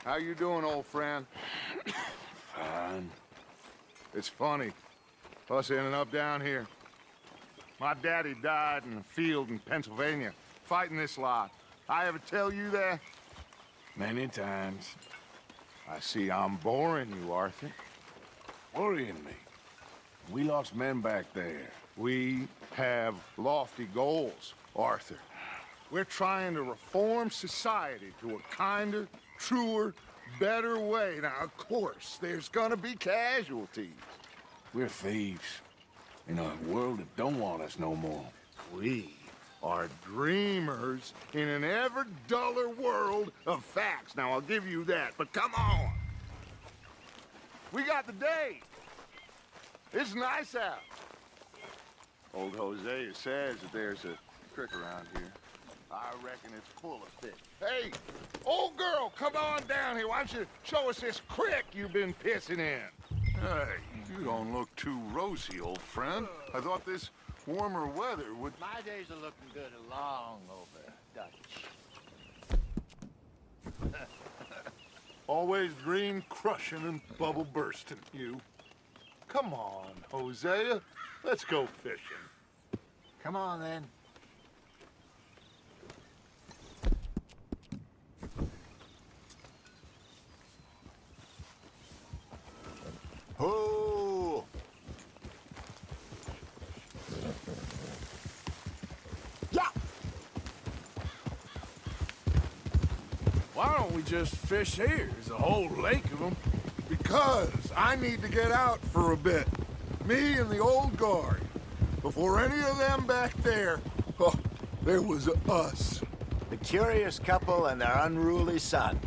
How you doing, old friend? Fine. It's funny, us ending up down here. My daddy died in a field in Pennsylvania, fighting this lot. I ever tell you that? Many times. I see I'm boring you, Arthur. Worrying me. We lost men back there. We have lofty goals, Arthur. We're trying to reform society to a kinder, truer, better way. Now, of course, there's gonna be casualties. We're thieves. In a world that don't want us no more. We are dreamers in an ever duller world of facts. Now, I'll give you that, but come on. We got the day. It's nice out. Old Hosea says that there's a creek around here. I reckon it's full of fish. Hey, old girl, come on down here. Why don't you show us this creek you've been pissing in? Hey, you don't look too rosy, old friend. I thought this warmer weather would... My days are looking good along over Dutch. Always dream crushing and bubble bursting, you. Come on, Hosea. Let's go fishing. Come on, then. Oh! Yeah! Why don't we just fish here? There's a whole lake of them. Because I need to get out for a bit. Me and the old guard. Before any of them back there, oh, there was us. The curious couple and their unruly son.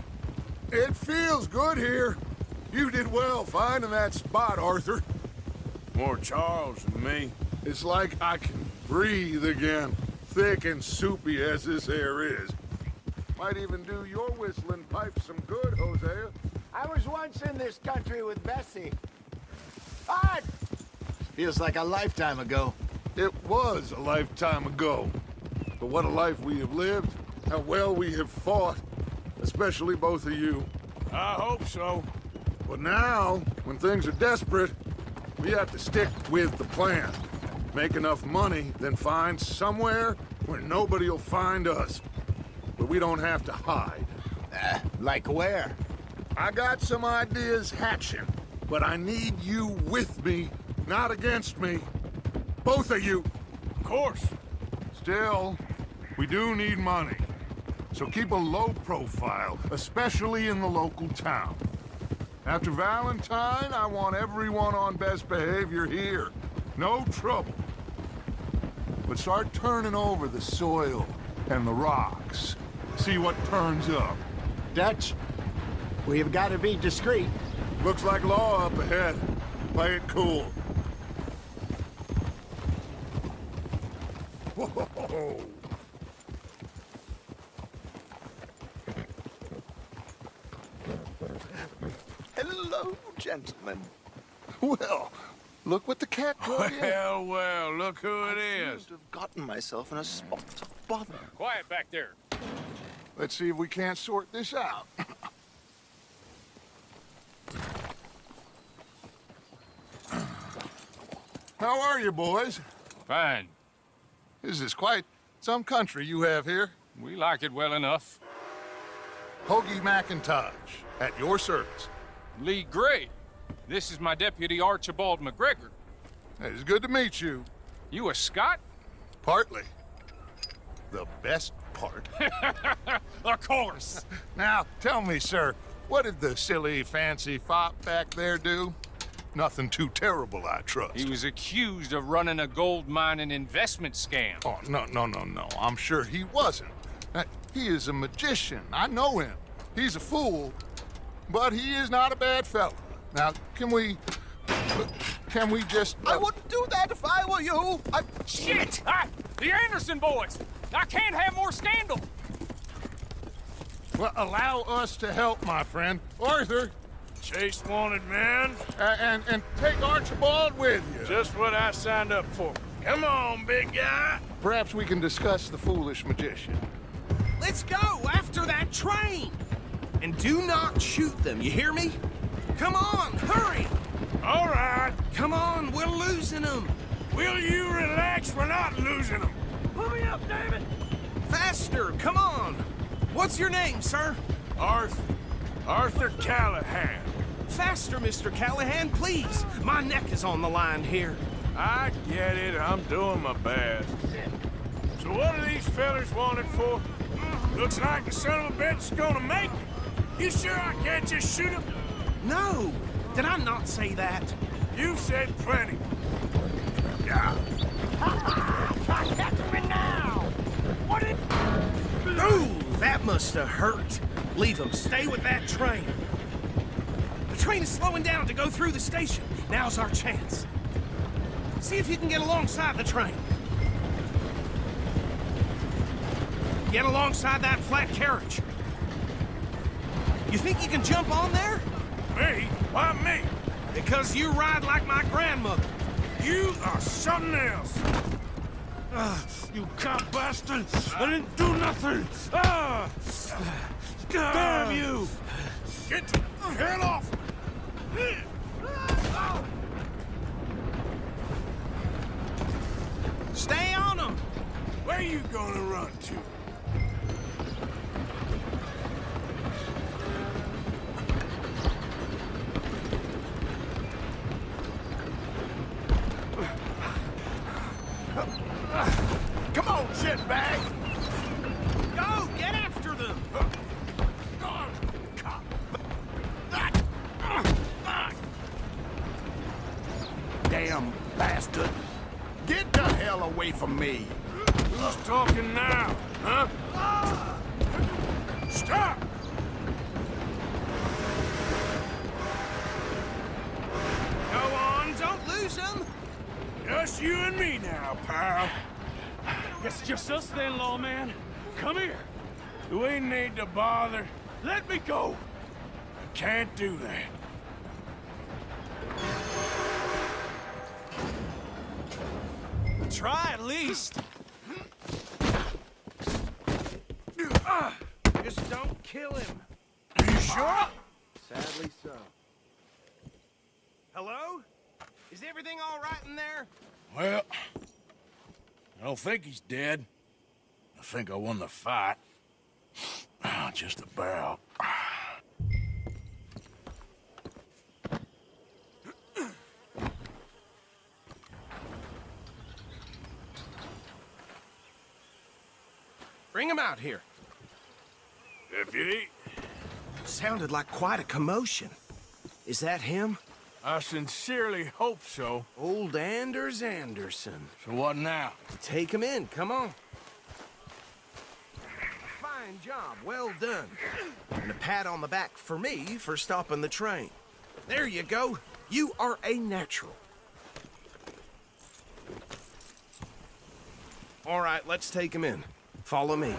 It feels good here. You did well finding that spot, Arthur. More Charles than me. It's like I can breathe again, thick and soupy as this air is. Might even do your whistling pipe some good, Hosea. I was once in this country with Bessie. Ah! Feels like a lifetime ago. It was a lifetime ago. But what a life we have lived, how well we have fought, especially both of you. I hope so. But now, when things are desperate, we have to stick with the plan. Make enough money, then find somewhere where nobody will find us. But we don't have to hide. Like where? I got some ideas hatching, but I need you with me, not against me. Both of you. Of course. Still, we do need money. So keep a low profile, especially in the local town. After Valentine, I want everyone on best behavior here. No trouble. But start turning over the soil and the rocks. See what turns up. Dutch, we've got to be discreet. Looks like law up ahead. Play it cool. Whoa. Hello, gentlemen. Well, look what the cat brought in. Well, look who it is. I have gotten myself in a spot of bother. Quiet back there. Let's see if we can't sort this out. How are you, boys? Fine. This is quite some country you have here. We like it well enough. Hoagie McIntosh, at your service. Lee Gray. This is my deputy Archibald McGregor. It's good to meet you. You a Scot? Partly. The best part. Of course. Now, tell me, sir, what did the silly, fancy fop back there do? Nothing too terrible, I trust. He was accused of running a gold mining investment scam. Oh, no. I'm sure he wasn't. He is a magician. I know him. He's a fool, but he is not a bad fellow. Now, can we just... I wouldn't do that if I were you. Shit! The Anderson boys! I can't have more scandal! Well, allow us to help, my friend. Arthur, Chase wanted man. and take Archibald with you. Just what I signed up for. Come on, big guy. Perhaps we can discuss the foolish magician. Let's go after that train! And do not shoot them, you hear me? Come on, hurry! All right. Come on, we're losing them. Will you relax? We're not losing them. Pull me up, David! Faster, come on. What's your name, sir? Arthur Callahan. Faster, Mr. Callahan, please. My neck is on the line here. I get it. I'm doing my best. So what are these fellas wanted for? Looks like the son of a bitch is gonna make it. You sure I can't just shoot him? No, did I not say that? You've said plenty. Catch me now! What is... Ooh, that must have hurt. Leave him. Stay with that train. The train is slowing down to go through the station. Now's our chance. See if you can get alongside the train. Get alongside that flat carriage. You think you can jump on there? Me? Why me? Because you ride like my grandmother. You are something else. You cop bastard! I didn't do nothing! Damn you! Get the hell off! Stay on them! Where you gonna run to? Come on, shitbag! Go! Get after them! Damn bastard! Get the hell away from me! Who's talking now, huh? Stop! Go on, don't lose them! Just you and me now, pal. It's just us then, lawman. Come here. Do we need to bother? Let me go. I can't do that. Try at least. Just don't kill him. Are you sure? Sadly so. Hello? Is everything all right in there? Well, I don't think he's dead. I think I won the fight. Just about. Bring him out here. Deputy, Sounded like quite a commotion. Is that him? I sincerely hope so. Old Anders Anderson. So what now? Take him in, come on. Fine job, well done. And a pat on the back for me for stopping the train. There you go. You are a natural. All right, let's take him in. Follow me.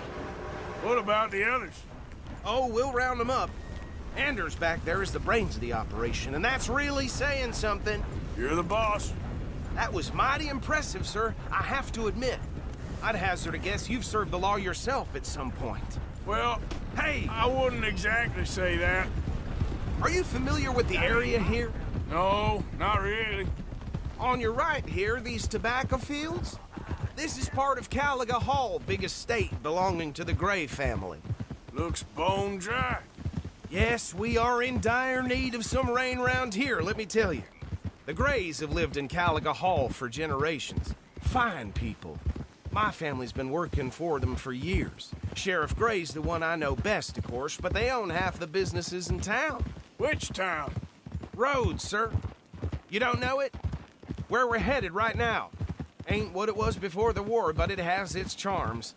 What about the others? Oh, we'll round them up. Anders back there is the brains of the operation, and that's really saying something. You're the boss. That was mighty impressive, sir. I have to admit. I'd hazard a guess you've served the law yourself at some point. Well, Hey, I wouldn't exactly say that. are you familiar with the area here? No, not really. On your right here, these tobacco fields? This is part of Caliga Hall, big estate belonging to the Gray family. Looks bone dry. Yes, we are in dire need of some rain round here, let me tell you. The Grays have lived in Caliga Hall for generations. Fine people. My family's been working for them for years. Sheriff Gray's the one I know best, of course, but they own half the businesses in town. Which town? Rhodes, sir. You don't know it? Where we're headed right now. Ain't what it was before the war, but it has its charms.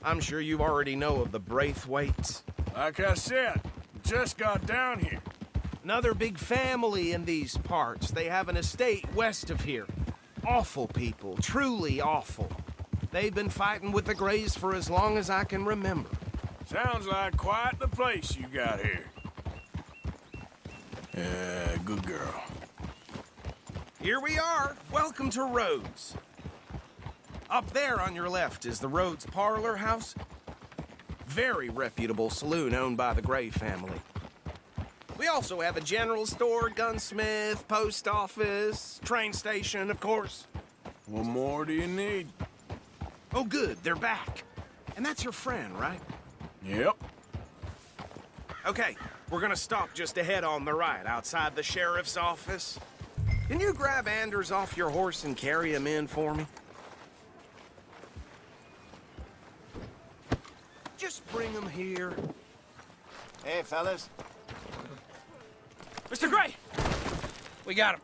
I'm sure you already know of the Braithwaites. Like I said, just got down here. Another big family in these parts. They have an estate west of here. Awful people, truly awful. They've been fighting with the Grays for as long as I can remember. Sounds like quite the place you got here. Good girl. Here we are. Welcome to Rhodes. Up there on your left is the Rhodes Parlor House. Very reputable saloon owned by the Gray family. We also have a general store, gunsmith, post office, train station, of course. What more do you need? Oh, good, they're back. And that's your friend, right? Yep. Okay, we're gonna stop just ahead on the right, outside the sheriff's office. Can you grab Anders off your horse and carry him in for me? Just bring him here. Hey, fellas. Mr. Gray! We got him.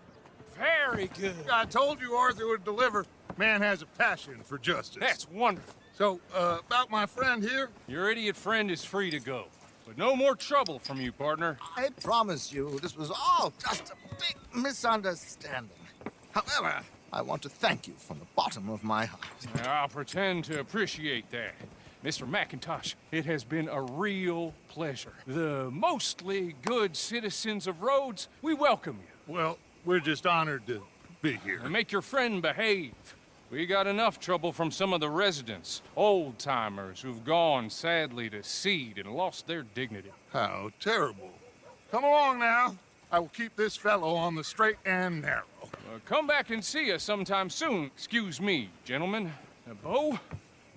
Very good. I told you Arthur would deliver. Man has a passion for justice. That's wonderful. So, about my friend here? Your idiot friend is free to go. But no more trouble from you, partner. I promise you, this was all just a big misunderstanding. However, I want to thank you from the bottom of my heart. I'll pretend to appreciate that. Mr. McIntosh, it has been a real pleasure. The mostly good citizens of Rhodes, we welcome you. Well, we're just honored to be here. And make your friend behave. We got enough trouble from some of the residents, old-timers who've gone, sadly, to seed and lost their dignity. How terrible. Come along now. I will keep this fellow on the straight and narrow. Come back and see us sometime soon. Excuse me, gentlemen. Bo,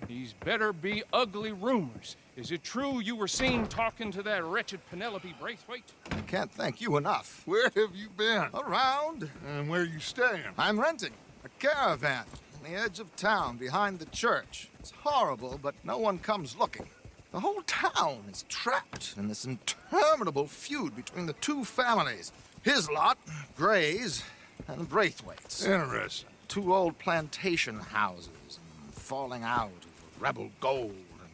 these better be ugly rumors. Is it true you were seen talking to that wretched Penelope Braithwaite? I can't thank you enough. Where have you been? Around. And where are you staying? I'm renting a caravan on the edge of town behind the church. It's horrible, but no one comes looking. The whole town is trapped in this interminable feud between the two families. His lot, Gray's, and Braithwaite's. Interesting. Two old plantation houses, and falling out over rebel gold,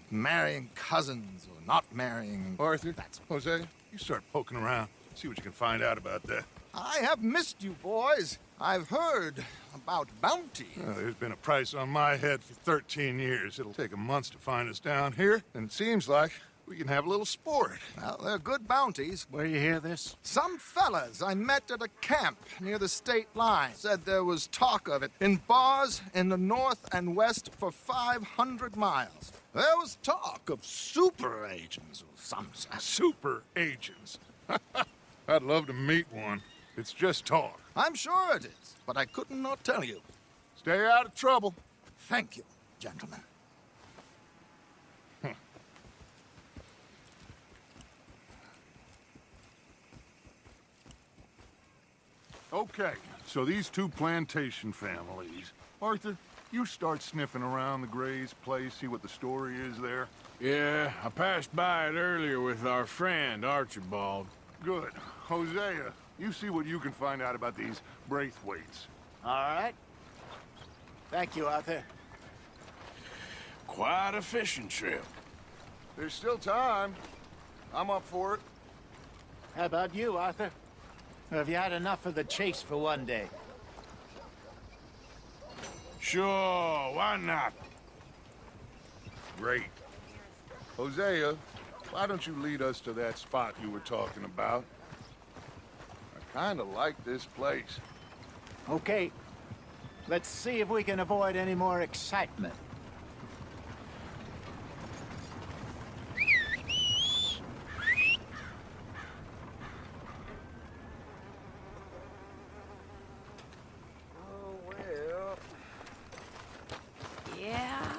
and marrying cousins or not marrying. Arthur, Hosea, you start poking around. See what you can find out about that. I have missed you, boys. I've heard about bounty. Well, there's been a price on my head for 13 years. It'll take 'em months to find us down here, and it seems like we can have a little sport. Well, they're good bounties. Where you hear this? Some fellas I met at a camp near the state line said there was talk of it in bars in the north and west for 500 miles. There was talk of super agents or some such. Super agents. I'd love to meet one. It's just talk. I'm sure it is, but I couldn't not tell you. Stay out of trouble. Thank you, gentlemen. Okay, so these two plantation families. Arthur, you start sniffing around the Gray's place, see what the story is there. Yeah, I passed by it earlier with our friend, Archibald. Good. Hosea, you see what you can find out about these Braithwaites. All right. Thank you, Arthur. Quite a fishing trip. There's still time. I'm up for it. How about you, Arthur? Or have you had enough of the chase for one day? Sure, why not? Great. Hosea, why don't you lead us to that spot you were talking about? I kind of like this place. Okay. Let's see if we can avoid any more excitement. Yeah.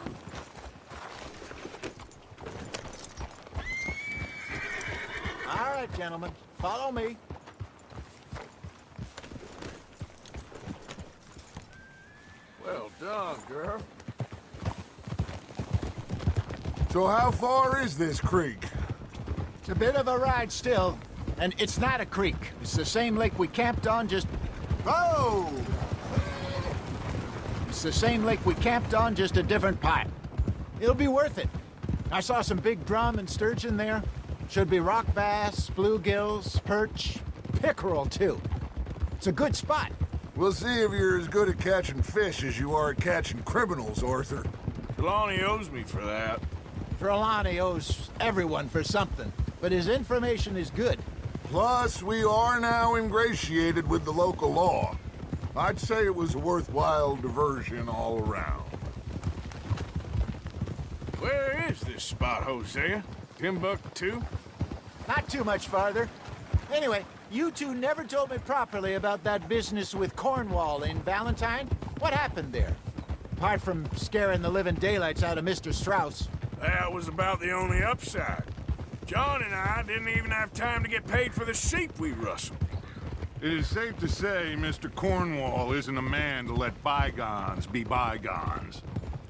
All right, gentlemen. Follow me. Well done, girl. So how far is this creek? It's a bit of a ride still, and it's not a creek. It's the same lake we camped on, just... Oh! It's the same lake we camped on, just a different part. It'll be worth it. I saw some big drum and sturgeon there. Should be rock bass, bluegills, perch, pickerel, too. It's a good spot. We'll see if you're as good at catching fish as you are at catching criminals, Arthur. Trelawney owes me for that. Trelawney owes everyone for something, but his information is good. Plus, we are now ingratiated with the local law. I'd say it was a worthwhile diversion all around. Where is this spot, Hosea? Timbuktu? Not too much farther. Anyway, you two never told me properly about that business with Cornwall in Valentine. What happened there? Apart from scaring the living daylights out of Mr. Strauss. That was about the only upside. John and I didn't even have time to get paid for the sheep we rustled. It is safe to say Mr. Cornwall isn't a man to let bygones be bygones.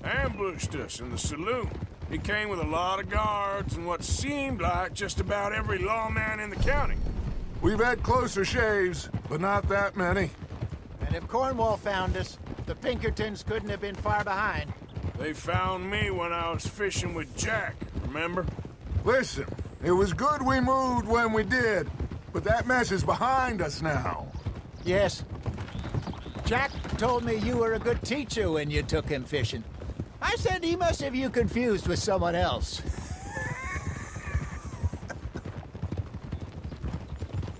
Ambushed us in the saloon. He came with a lot of guards and what seemed like just about every lawman in the county. We've had closer shaves, but not that many. And if Cornwall found us, the Pinkertons couldn't have been far behind. They found me when I was fishing with Jack, remember? Listen, it was good we moved when we did, but that mess is behind us now. Yes. Jack told me you were a good teacher when you took him fishing. I said he must have you confused with someone else.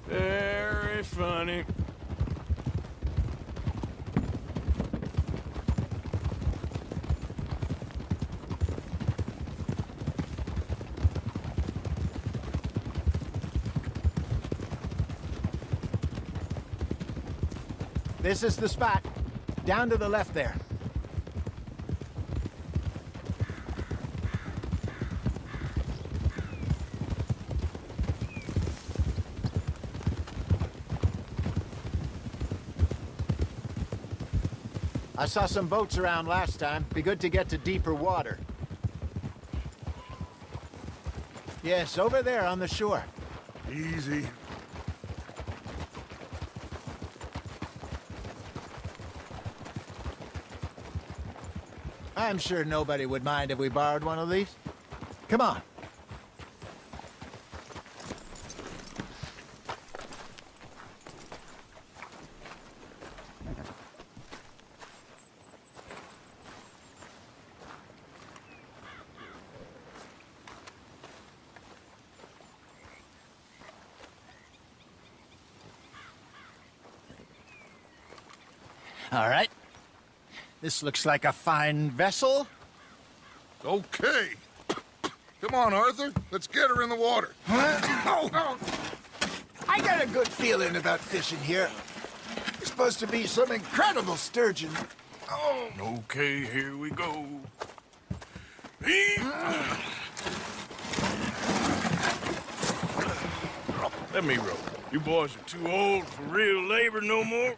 Very funny. This is the spot. Down to the left there. I saw some boats around last time. Be good to get to deeper water. Yes, over there on the shore. Easy. I'm sure nobody would mind if we borrowed one of these. Come on. All right. This looks like a fine vessel. Okay. Come on, Arthur. Let's get her in the water. I got a good feeling about fishing here. It's supposed to be some incredible sturgeon. Oh. Okay, here we go. Let me row. You boys are too old for real labor no more.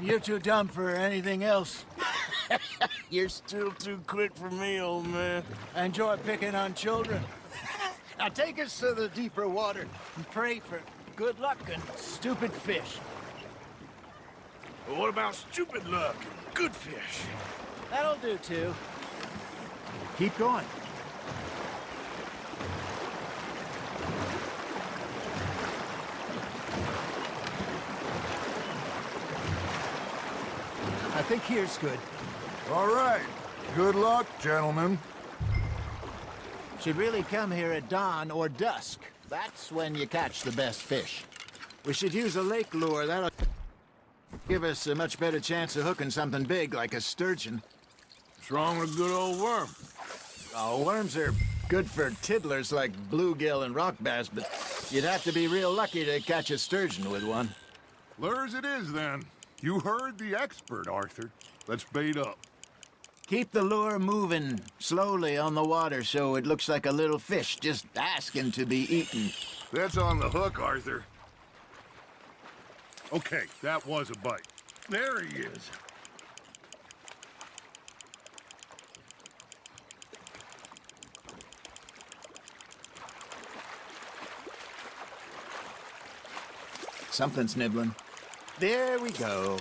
You're too dumb for anything else. You're still too quick for me, old man. I enjoy picking on children. Now take us to the deeper water and pray for good luck and stupid fish. But what about stupid luck and good fish? That'll do, too. Keep going. I think here's good. All right. Good luck, gentlemen. Should really come here at dawn or dusk. That's when you catch the best fish. We should use a lake lure. That'll give us a much better chance of hooking something big like a sturgeon. What's wrong with a good old worm? Oh, worms are good for tiddlers like bluegill and rock bass, but you'd have to be real lucky to catch a sturgeon with one. Lures it is, then. You heard the expert, Arthur. Let's bait up. Keep the lure moving slowly on the water so it looks like a little fish just asking to be eaten. That's on the hook, Arthur. Okay, that was a bite. There he is. Something's nibbling. There we go.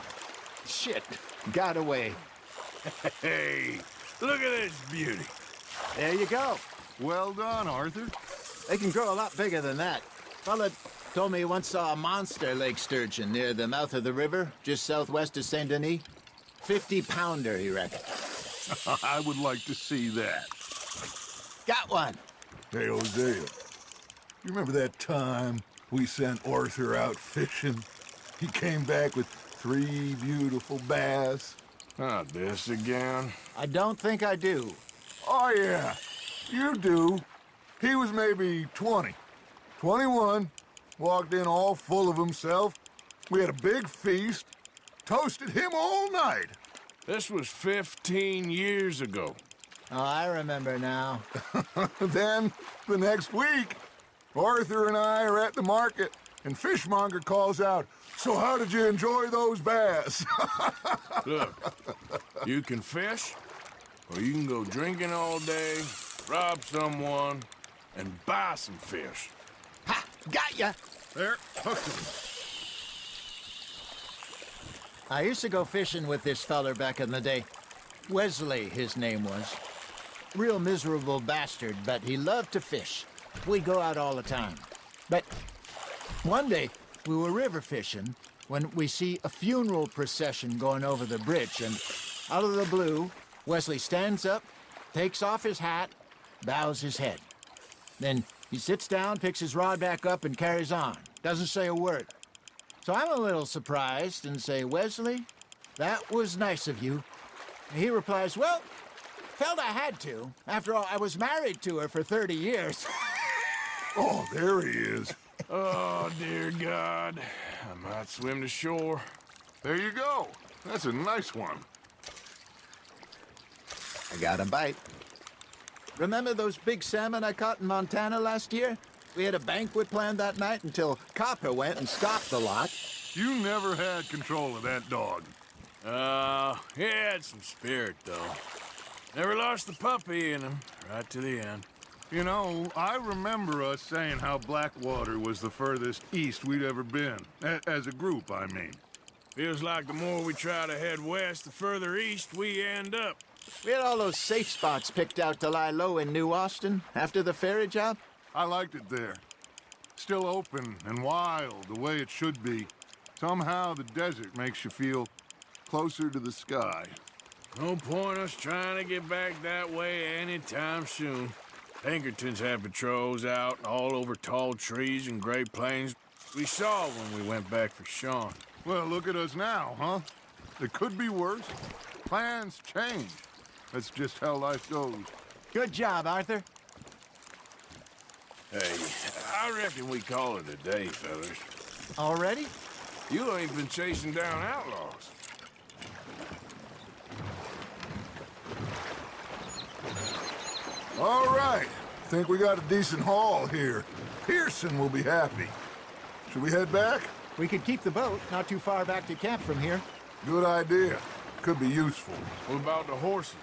Shit, got away. Hey, look at this beauty. There you go. Well done, Arthur. They can grow a lot bigger than that. Fella told me he once saw a monster lake sturgeon near the mouth of the river, just southwest of Saint Denis. 50-pounder, he reckoned. I would like to see that. Got one. Hey, Hosea. You remember that time we sent Arthur out fishing? He came back with 3 beautiful bass. Not this again. I don't think I do. Oh, yeah. You do. He was maybe 20. 21. Walked in all full of himself. We had a big feast. Toasted him all night. This was 15 years ago. Oh, I remember now. Then, the next week, Arthur and I are at the market, and Fishmonger calls out, "So how did you enjoy those bass?" Look, you can fish, or you can go drinking all day, rob someone, and buy some fish. Ha! Got ya! There, hooked him. I used to go fishing with this feller back in the day. Wesley, his name was. Real miserable bastard, but he loved to fish. We'd go out all the time. But one day, we were river fishing when we see a funeral procession going over the bridge, and out of the blue, Wesley stands up, takes off his hat, bows his head. Then he sits down, picks his rod back up, and carries on. Doesn't say a word. So I'm a little surprised and say, "Wesley, that was nice of you." And he replies, "Well, felt I had to. After all, I was married to her for 30 years. Oh, there he is. Oh, dear God. I might swim to shore. There you go. That's a nice one. I got a bite. Remember those big salmon I caught in Montana last year? We had a banquet planned that night until Copper went and stopped the lot. You never had control of that dog. He had some spirit, though. Never lost the puppy in him, right to the end. You know, I remember us saying how Blackwater was the furthest east we'd ever been. As a group, I mean. Feels like the more we try to head west, the further east we end up. We had all those safe spots picked out to lie low in New Austin after the ferry job. I liked it there. Still open and wild, the way it should be. Somehow the desert makes you feel closer to the sky. No point us trying to get back that way anytime soon. Pinkertons had patrols out all over tall trees and Great Plains. We saw when we went back for Sean. Well, look at us now, huh? It could be worse. Plans change. That's just how life goes. Good job, Arthur. Hey, I reckon we call it a day, fellas. Already? You ain't been chasing down outlaws. All right. Think we got a decent haul here. Pearson will be happy. Should we head back? We could keep the boat not too far back to camp from here. Good idea. Could be useful. What about the horses?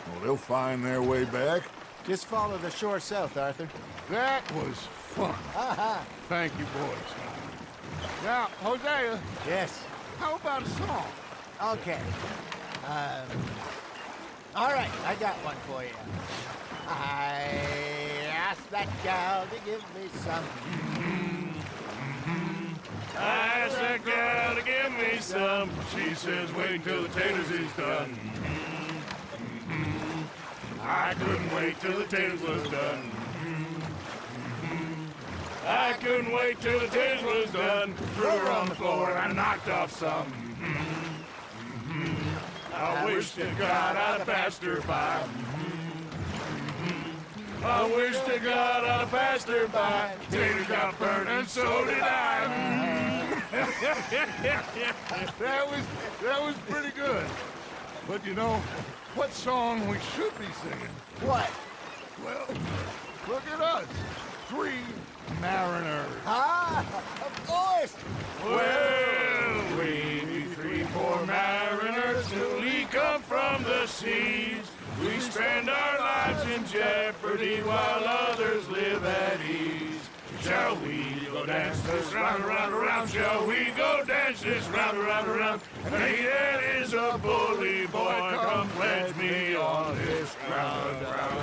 Well, they'll find their way back. Just follow the shore south, Arthur. That was fun. Thank you, boys. Now, Hosea, Yes. how about a song? Okay. All right, I got one for you. I asked that gal to give me some. I asked that girl to give me some. She says, wait till the taters is done. I couldn't wait till the taters was done. I couldn't wait till the taters was done. Threw her on the floor and I knocked off some. I wish to God I'd have passed her by. I wish to God I'd have passed her by. Tater got burned and so did I. That was pretty good. But you know, what song we should be singing? What? Well, look at us. 3 mariners. Ah, of course. Well, we be 3 poor mariners newly come from the seas. We spend our lives in jeopardy while others live at ease. Shall we go dance this round, around, around? Shall we go dance this round, around, around? And he that is a bully boy, come pledge me on this ground, ground.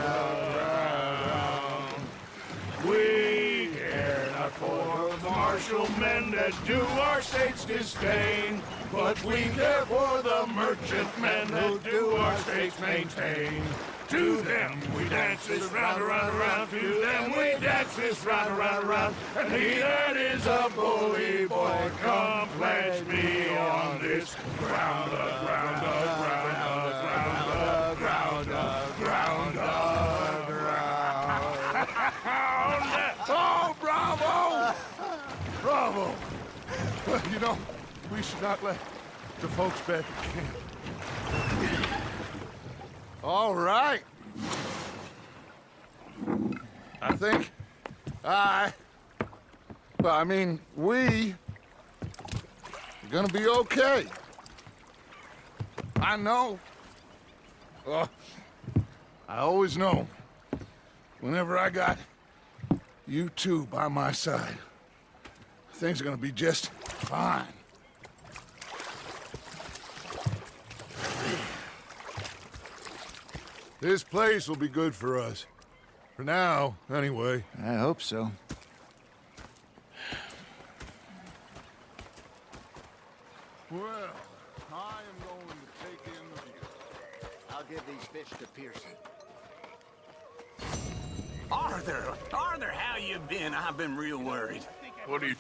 We care not for the martial men that do our state's disdain, but we care for the merchant men that do our state's maintain. To them we dance this round, around, around. To them we dance this round, around, around. And he that is a bully boy, come pledge me on this ground, ground, ground, ground, ground, ground, ground, ground. Oh, bravo! Bravo! Well, you know, we should not let the folks back at camp. All right. I think we are gonna be okay. I know. I always know. Whenever I got you two by my side, things are gonna be just fine. This place will be good for us. For now, anyway. I hope so. Well, I am going to take in the view. I'll give these fish to Pearson. Arthur, how you been? I've been real worried. What are you